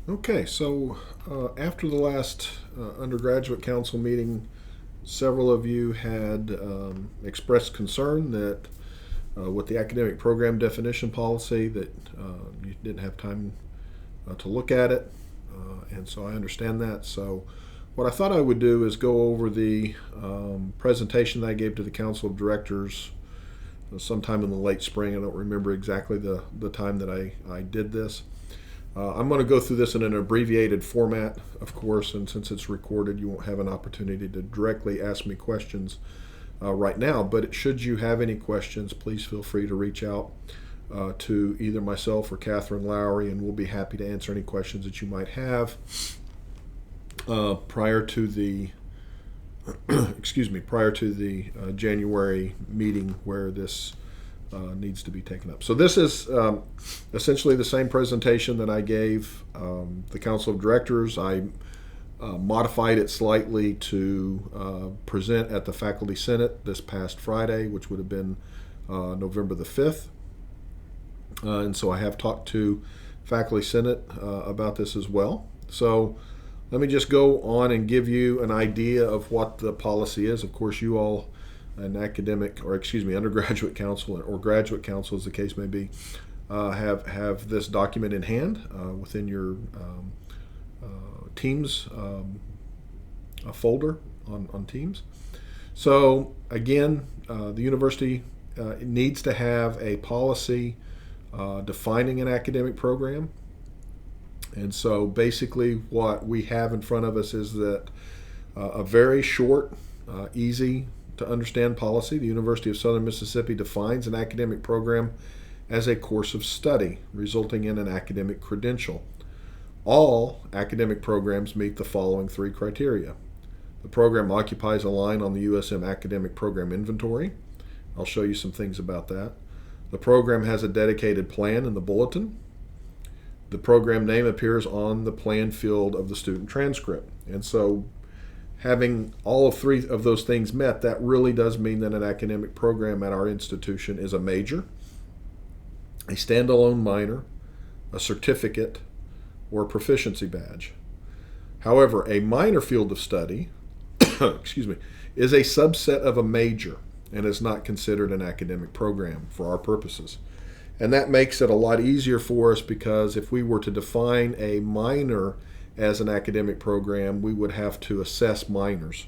Okay, so after the last undergraduate council meeting, several of you had expressed concern that with the academic program definition policy that you didn't have time to look at it, and so I understand that. So what I thought I would do is go over the presentation that I gave to the council of directors sometime in the late spring. I don't remember exactly the time that I did this. I'm going to go through this in an abbreviated format, of course, and since it's recorded, you won't have an opportunity to directly ask me questions right now. But should you have any questions, please feel free to reach out to either myself or Catherine Lowry, and we'll be happy to answer any questions that you might have prior to the January meeting where this needs to be taken up. So this is essentially the same presentation that I gave the Council of Directors. I modified it slightly to present at the Faculty Senate this past Friday, which would have been November the 5th. And so I have talked to Faculty Senate about this as well. So let me just go on and give you an idea of what the policy is. Of course, you all, an undergraduate council or graduate council, as the case may be, have this document in hand within your Teams folder on Teams. So again, the university needs to have a policy defining an academic program. And so basically what we have in front of us is that a very short, easy to understand policy. The University of Southern Mississippi defines an academic program as a course of study, resulting in an academic credential. All academic programs meet the following three criteria. The program occupies a line on the USM Academic Program Inventory. I'll show you some things about that. The program has a dedicated plan in the bulletin. The program name appears on the plan field of the student transcript. And so having all of three of those things met, that really does mean that an academic program at our institution is a major, a standalone minor, a certificate, or a proficiency badge. However, a minor field of study is a subset of a major and is not considered an academic program for our purposes. And that makes it a lot easier for us because if we were to define a minor as an academic program, we would have to assess minors,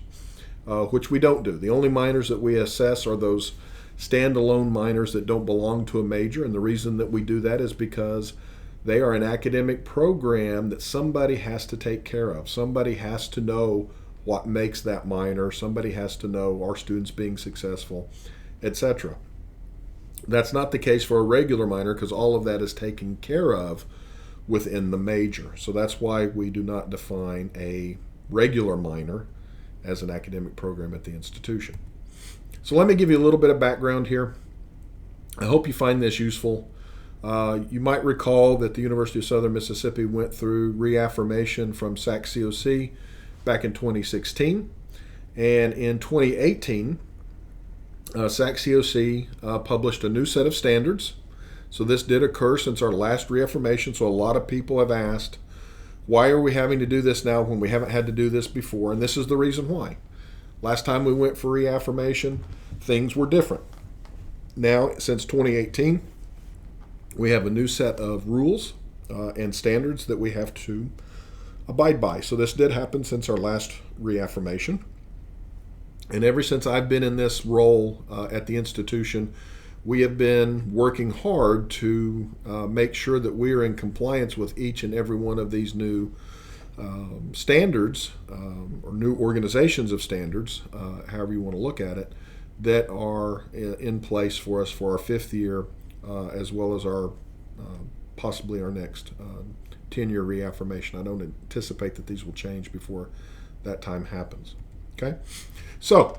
which we don't do. The only minors that we assess are those standalone minors that don't belong to a major, and the reason that we do that is because they are an academic program that somebody has to take care of. Somebody has to know what makes that minor. Somebody has to know our students being successful, etc. That's not the case for a regular minor because all of that is taken care of within the major. So that's why we do not define a regular minor as an academic program at the institution. So let me give you a little bit of background here. I hope you find this useful. You might recall that the University of Southern Mississippi went through reaffirmation from SAC-COC back in 2016. And in 2018, SAC-COC published a new set of standards. So this did occur since our last reaffirmation. So a lot of people have asked, why are we having to do this now when we haven't had to do this before? And this is the reason why. Last time we went for reaffirmation, things were different. Now, since 2018, we have a new set of rules and standards that we have to abide by. So this did happen since our last reaffirmation. And ever since I've been in this role at the institution, we have been working hard to make sure that we are in compliance with each and every one of these new standards or new organizations of standards, however you want to look at it, that are in place for us for our fifth year as well as our possibly our next 10-year reaffirmation. I don't anticipate that these will change before that time happens. Okay, so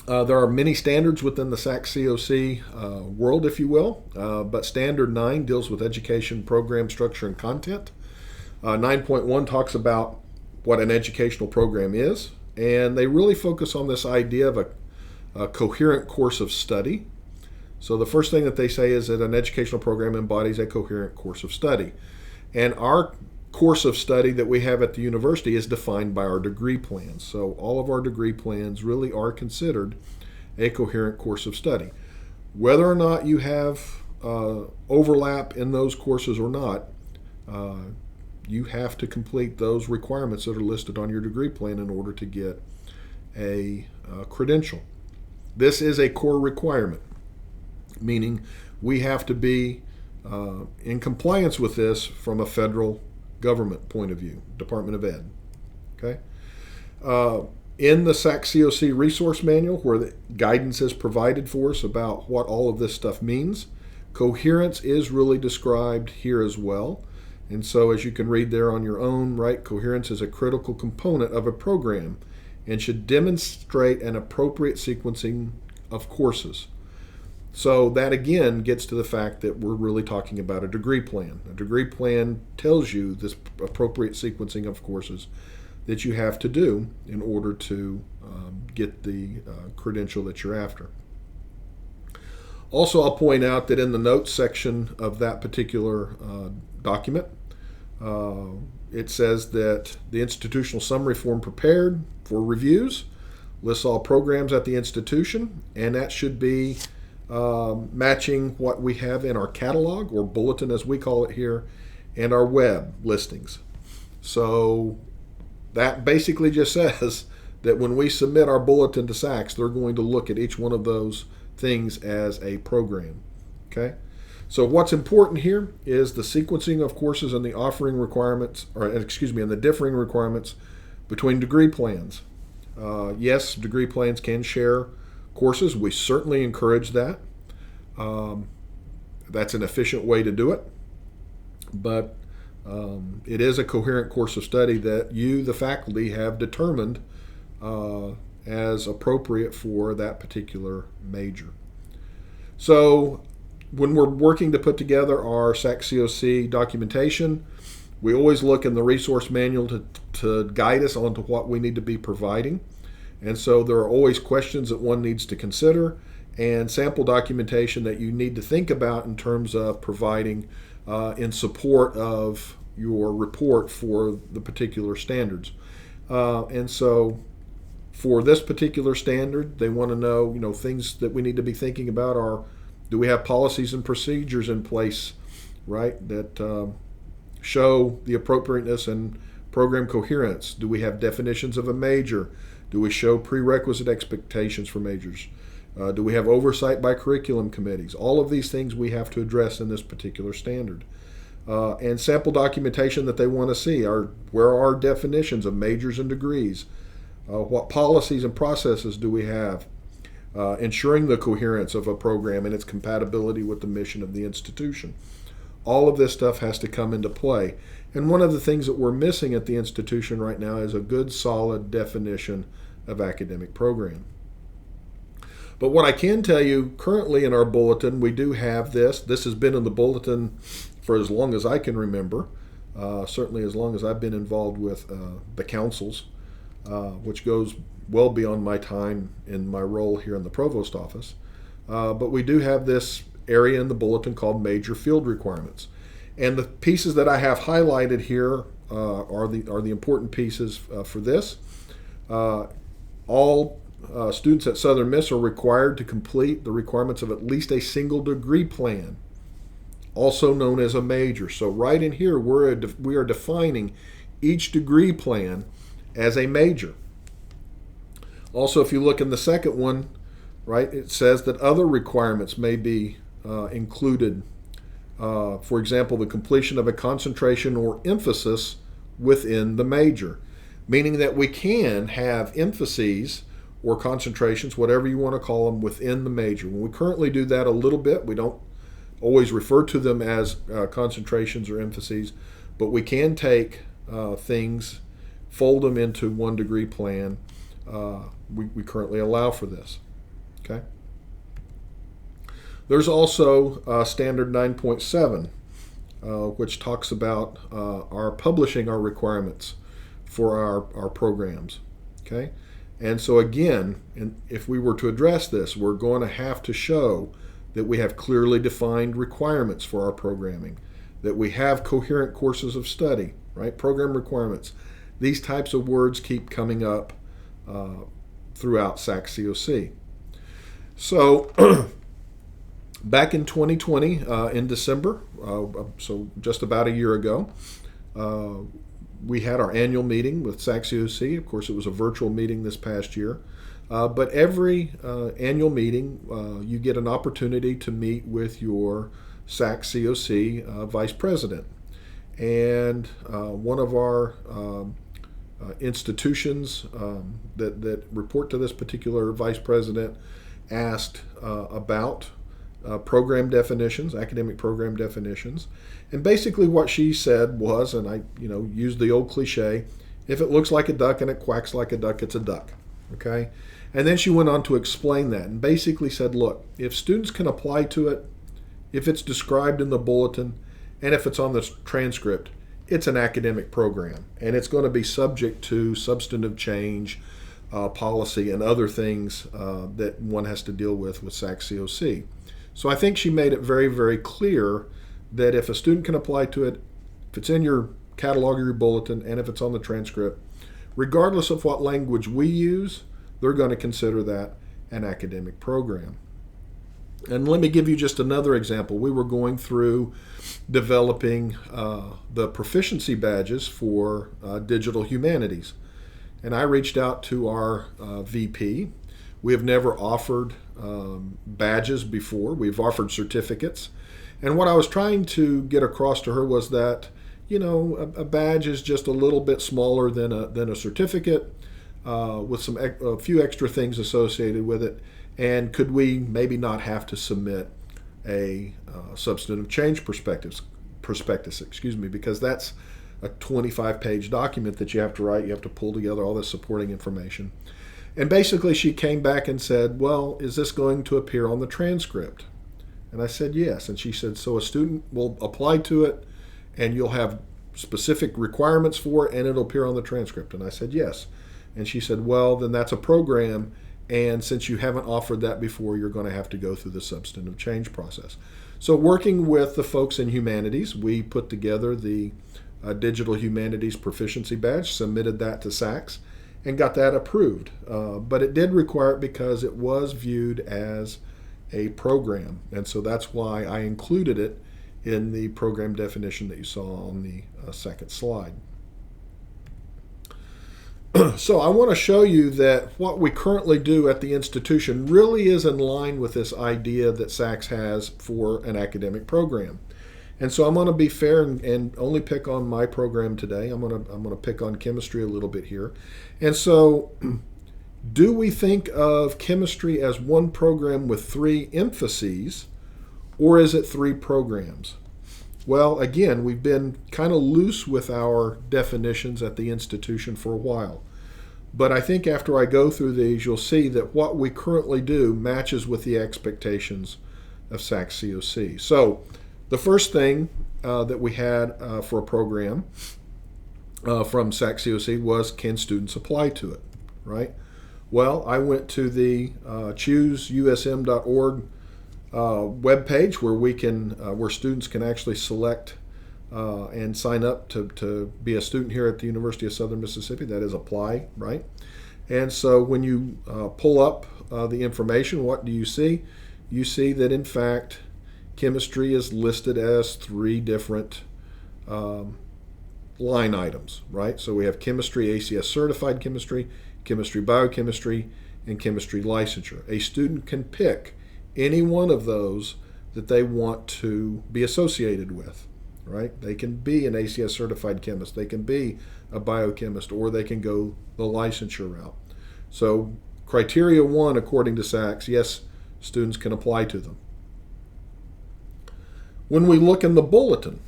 there are many standards within the SAC-COC world, if you will, but Standard 9 deals with education, program structure, and content. 9.1 talks about what an educational program is, and they really focus on this idea of a coherent course of study. So the first thing that they say is that an educational program embodies a coherent course of study. And our course of study that we have at the university is defined by our degree plans. So all of our degree plans really are considered a coherent course of study. Whether or not you have overlap in those courses or not, you have to complete those requirements that are listed on your degree plan in order to get a credential. This is a core requirement, meaning we have to be in compliance with this from a federal government point of view, Department of Ed. Okay. In the SAC-COC resource manual, where the guidance is provided for us about what all of this stuff means, coherence is really described here as well. And so, as you can read there on your own, right, coherence is a critical component of a program and should demonstrate an appropriate sequencing of courses. So that again gets to the fact that we're really talking about a degree plan. A degree plan tells you this appropriate sequencing of courses that you have to do in order to get the credential that you're after. Also, I'll point out that in the notes section of that particular document, it says that the institutional summary form prepared for reviews lists all programs at the institution, and that should be matching what we have in our catalog, or bulletin as we call it here, and our web listings. So that basically just says that when we submit our bulletin to SACS, they're going to look at each one of those things as a program. Okay? So what's important here is the sequencing of courses and the offering requirements, and the differing requirements between degree plans. Yes, degree plans can share courses. We certainly encourage that. That's an efficient way to do it. But it is a coherent course of study that you, the faculty, have determined as appropriate for that particular major. So when we're working to put together our SAC-COC documentation, we always look in the resource manual to guide us onto what we need to be providing. And so there are always questions that one needs to consider and sample documentation that you need to think about in terms of providing in support of your report for the particular standards. And so for this particular standard, they want to know, things that we need to be thinking about are, do we have policies and procedures in place, right, that show the appropriateness and program coherence? Do we have definitions of a major? Do we show prerequisite expectations for majors? Do we have oversight by curriculum committees? All of these things we have to address in this particular standard. And sample documentation that they want to see are, where are our definitions of majors and degrees? What policies and processes do we have? Ensuring the coherence of a program and its compatibility with the mission of the institution. All of this stuff has to come into play. And one of the things that we're missing at the institution right now is a good, solid definition of academic program. But what I can tell you, currently in our bulletin, we do have this. This has been in the bulletin for as long as I can remember, certainly as long as I've been involved with the councils, which goes well beyond my time in my role here in the provost office. But we do have this area in the bulletin called major field requirements. And the pieces that I have highlighted here are the important pieces for this. All students at Southern Miss are required to complete the requirements of at least a single degree plan, also known as a major. So right in here, we are defining each degree plan as a major. Also, if you look in the second one, right, it says that other requirements may be included. For example, the completion of a concentration or emphasis within the major, meaning that we can have emphases or concentrations, whatever you want to call them, within the major. When we currently do that a little bit, we don't always refer to them as concentrations or emphases, but we can take things, fold them into one degree plan. We currently allow for this. Okay. There's also Standard 9.7, which talks about our publishing our requirements for our programs. Okay. And so again, if we were to address this, we're going to have to show that we have clearly defined requirements for our programming, that we have coherent courses of study, right? Program requirements. These types of words keep coming up throughout SACS COC. So back in 2020, in December, so just about a year ago, we had our annual meeting with SACS COC. Of course, it was a virtual meeting this past year. But every annual meeting, you get an opportunity to meet with your SACS COC vice president. And one of our institutions that report to this particular vice president asked about program definitions, academic program definitions. And basically what she said was, and I used the old cliche, if it looks like a duck and it quacks like a duck, it's a duck. Okay? And then she went on to explain that and basically said, look, if students can apply to it, if it's described in the bulletin, and if it's on the transcript, it's an academic program. And it's going to be subject to substantive change, policy, and other things that one has to deal with SACS COC. So I think she made it very, very clear that if a student can apply to it, if it's in your catalog or your bulletin, and if it's on the transcript, regardless of what language we use, they're going to consider that an academic program. And let me give you just another example. We were going through developing the proficiency badges for digital humanities. And I reached out to our VP. We have never offered badges before. We've offered certificates. And what I was trying to get across to her was that, a badge is just a little bit smaller than a certificate with a few extra things associated with it. And could we maybe not have to submit a substantive change prospectus, because that's a 25-page document that you have to write. You have to pull together all this supporting information. And basically she came back and said, well, is this going to appear on the transcript? And I said, yes. And she said, so a student will apply to it and you'll have specific requirements for it and it'll appear on the transcript. And I said, yes. And she said, well, then that's a program. And since you haven't offered that before, you're going to have to go through the substantive change process. So working with the folks in humanities, we put together the Digital Humanities Proficiency Badge, submitted that to SACS, and got that approved. But it did require it because it was viewed as a program. And so that's why I included it in the program definition that you saw on the second slide. So I want to show you that what we currently do at the institution really is in line with this idea that SACS has for an academic program. And so I'm going to be fair and only pick on my program today. I'm going to pick on chemistry a little bit here. And so do we think of chemistry as one program with three emphases, or is it three programs? Well, again, we've been kind of loose with our definitions at the institution for a while. But I think after I go through these, you'll see that what we currently do matches with the expectations of SACS COC. So the first thing that we had for a program from SACS COC was, can students apply to it, right? Well, I went to the chooseusm.org webpage where students can actually select and sign up to be a student here at the University of Southern Mississippi. That is, apply, right? And so when you pull up the information, what do you see? You see that, in fact, chemistry is listed as three different line items, right? So we have chemistry, ACS certified chemistry, chemistry biochemistry, and chemistry licensure. A student can pick any one of those that they want to be associated with, right? They can be an ACS certified chemist, they can be a biochemist, or they can go the licensure route. So criteria one, according to SACS, yes, students can apply to them. When we look in the bulletin,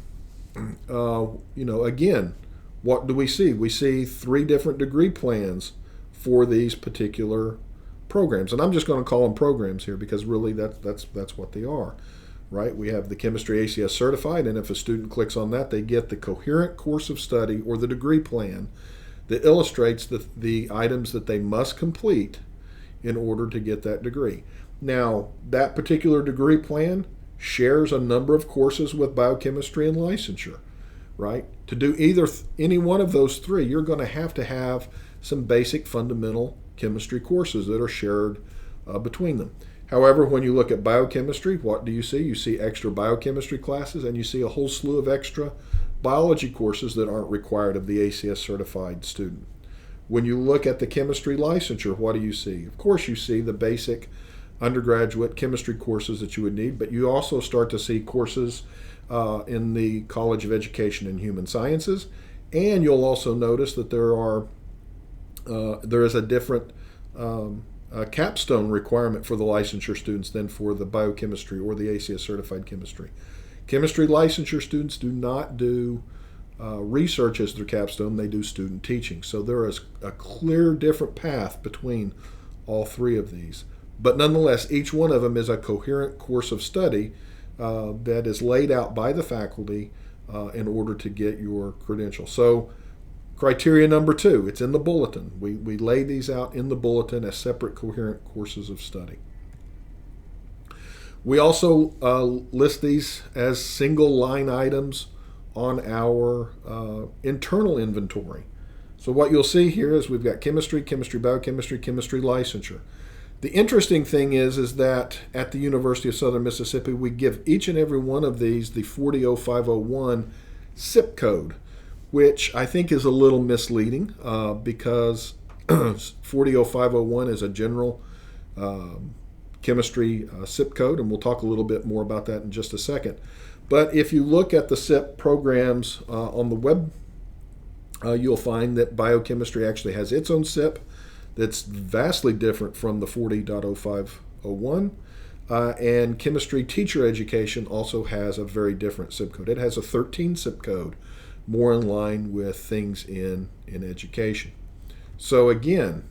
again, what do we see? We see three different degree plans for these particular programs. And I'm just going to call them programs here because really that's what they are, right? We have the chemistry ACS certified, and if a student clicks on that, they get the coherent course of study or the degree plan that illustrates the items that they must complete in order to get that degree. Now, that particular degree plan shares a number of courses with biochemistry and licensure. right? To do any one of those three, you're going to have some basic fundamental chemistry courses that are shared between them. However, when you look at biochemistry, what do you see? You see extra biochemistry classes, and you see a whole slew of extra biology courses that aren't required of the ACS certified student. When you look at the chemistry licensure, what do you see? Of course, you see the basic undergraduate chemistry courses that you would need, but you also start to see courses in the College of Education and Human Sciences, and you'll also notice that there is a different capstone requirement for the licensure students than for the biochemistry or the ACS certified chemistry. Chemistry licensure students do not do research as their capstone, they do student teaching. So there is a clear different path between all three of these. But nonetheless, each one of them is a coherent course of study that is laid out by the faculty in order to get your credential. So criteria number 2, it's in the bulletin. We lay these out in the bulletin as separate coherent courses of study. We also list these as single line items on our internal inventory. So what you'll see here is we've got chemistry, biochemistry, chemistry licensure. The interesting thing is that at the University of Southern Mississippi, we give each and every one of these the 40501 SIP code, which I think is a little misleading because 40501 is a general chemistry SIP code, and we'll talk a little bit more about that in just a second. But if you look at the SIP programs on the web, you'll find that biochemistry actually has its own SIP that's vastly different from the 40.0501. And chemistry teacher education also has a very different SIP code. It has a 13 SIP code, more in line with things in education. So again,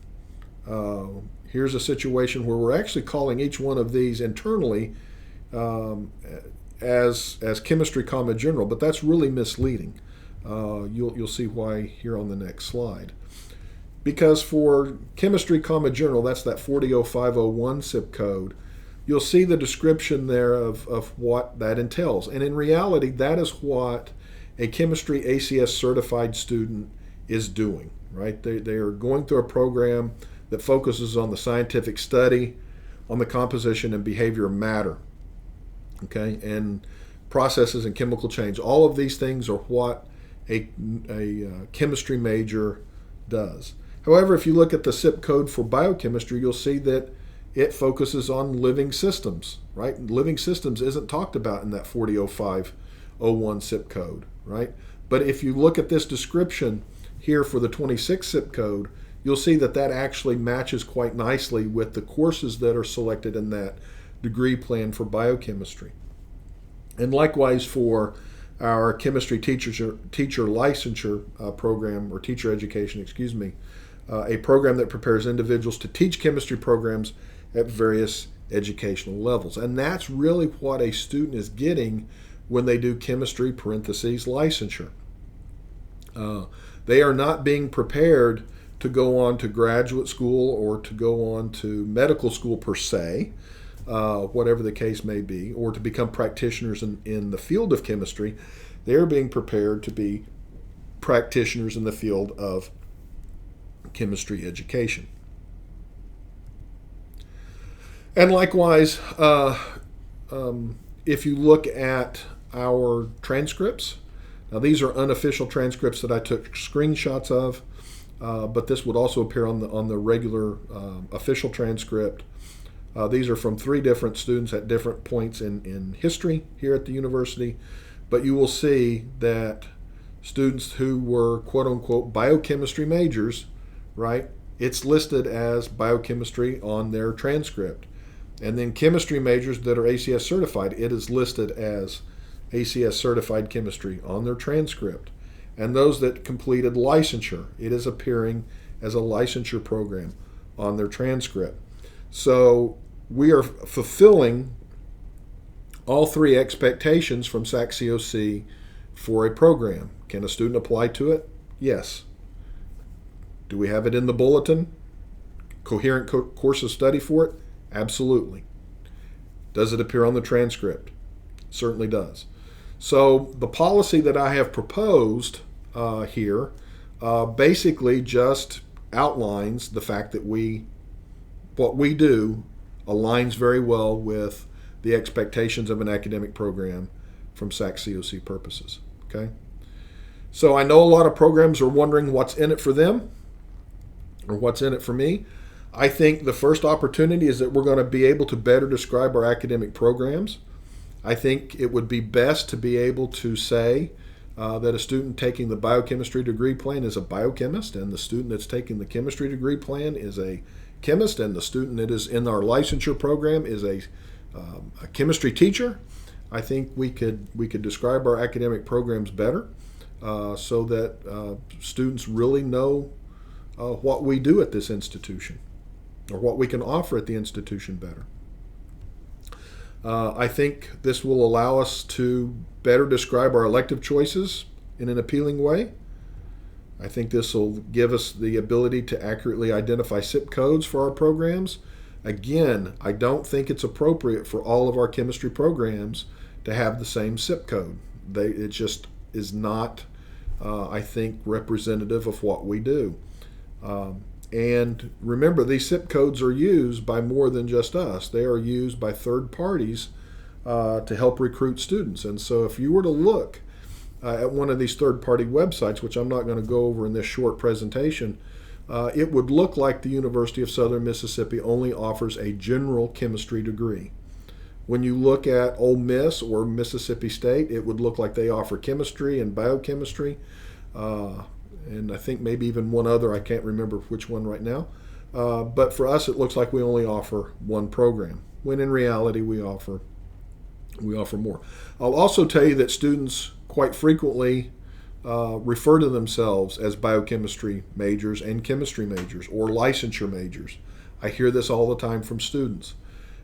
here's a situation where we're actually calling each one of these internally as chemistry, general, but that's really misleading. You'll see why here on the next slide. Because for chemistry, general, that's that 40501 SIP code, you'll see the description there of what that entails. And in reality, that is what a chemistry ACS certified student is doing, right? They are going through a program that focuses on the scientific study, on the composition and behavior of matter, okay, and processes and chemical change. All of these things are what a chemistry major does. However, if you look at the SIP code for biochemistry, you'll see that it focuses on living systems, right? Living systems isn't talked about in that 40501 SIP code, right? But if you look at this description here for the 26 SIP code, you'll see that that actually matches quite nicely with the courses that are selected in that degree plan for biochemistry. And likewise for our chemistry teacher licensure program, or teacher education, a program that prepares individuals to teach chemistry programs at various educational levels. And that's really what a student is getting when they do chemistry licensure. They are not being prepared to go on to graduate school or to go on to medical school per se, whatever the case may be, or to become practitioners in the field of chemistry. They're being prepared to be practitioners in the field of chemistry education. And likewise, if you look at our transcripts, now these are unofficial transcripts that I took screenshots of, but this would also appear on the regular official transcript. These are from 3 different students at different points in history here at the university, but you will see that students who were quote-unquote biochemistry majors, right, it's listed as biochemistry on their transcript. And then chemistry majors that are ACS certified, it is listed as ACS certified chemistry on their transcript. And those that completed licensure, it is appearing as a licensure program on their transcript. So we are fulfilling all 3 expectations from SAC-COC for a program. Can a student apply to it? Yes. Do we have it in the bulletin? Coherent course of study for it? Absolutely. Does it appear on the transcript? Certainly does. So the policy that I have proposed here basically just outlines the fact that what we do aligns very well with the expectations of an academic program from SAC-COC purposes. Okay? So I know a lot of programs are wondering what's in it for them or what's in it for me. I think the first opportunity is that we're going to be able to better describe our academic programs. I think it would be best to be able to say that a student taking the biochemistry degree plan is a biochemist, and the student that's taking the chemistry degree plan is a chemist, and the student that is in our licensure program is a chemistry teacher. I think we could describe our academic programs better so that students really know what we do at this institution or what we can offer at the institution better. I think this will allow us to better describe our elective choices in an appealing way. I think this will give us the ability to accurately identify SIP codes for our programs. Again, I don't think it's appropriate for all of our chemistry programs to have the same SIP code. It just is not, I think, representative of what we do. And remember, these SIP codes are used by more than just us. They are used by third parties to help recruit students. And so if you were to look at one of these third-party websites, which I'm not going to go over in this short presentation, it would look like the University of Southern Mississippi only offers a general chemistry degree. When you look at Ole Miss or Mississippi State, it would look like they offer chemistry and biochemistry, and I think maybe even one other. I can't remember which one right now. But for us, it looks like we only offer one program, when in reality we offer more. I'll also tell you that students quite frequently refer to themselves as biochemistry majors and chemistry majors or licensure majors. I hear this all the time from students.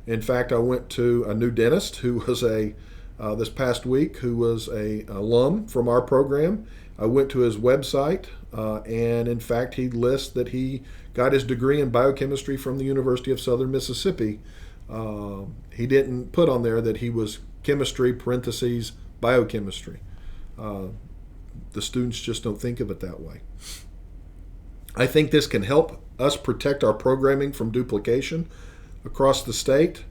In fact, I went to a new dentist who was this past week, who was an alum from our program. I went to his website, and in fact, he lists that he got his degree in biochemistry from the University of Southern Mississippi. He didn't put on there that he was chemistry, parentheses, biochemistry. The students just don't think of it that way. I think this can help us protect our programming from duplication across the state.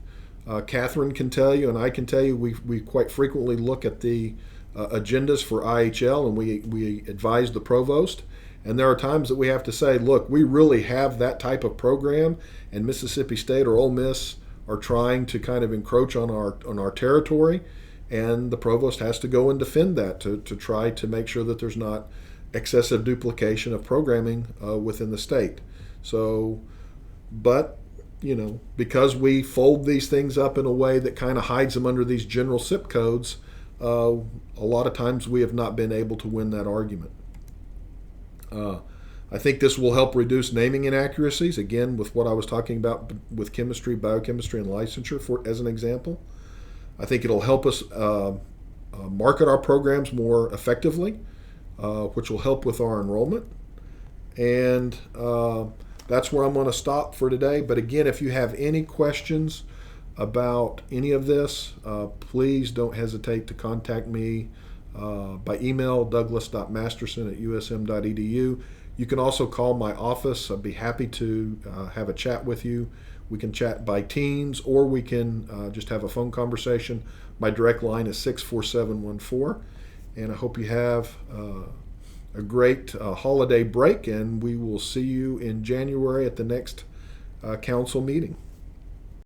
Catherine can tell you, and I can tell you, we quite frequently look at the agendas for IHL, and we advise the provost. And there are times that we have to say, look, we really have that type of program, and Mississippi State or Ole Miss are trying to kind of encroach on our territory, and the provost has to go and defend that to try to make sure that there's not excessive duplication of programming within the state. So, but because we fold these things up in a way that kind of hides them under these general SIP codes, a lot of times we have not been able to win that argument. I think this will help reduce naming inaccuracies, again, with what I was talking about with chemistry, biochemistry, and licensure, as an example. I think it'll help us market our programs more effectively, which will help with our enrollment. And that's where I'm going to stop for today. But again, if you have any questions about any of this, please don't hesitate to contact me by email, douglas.masterson@usm.edu. You can also call my office. I'd be happy to have a chat with you. We can chat by Teams, or we can just have a phone conversation. My direct line is 64714. And I hope you have a great holiday break, and we will see you in January at the next council meeting.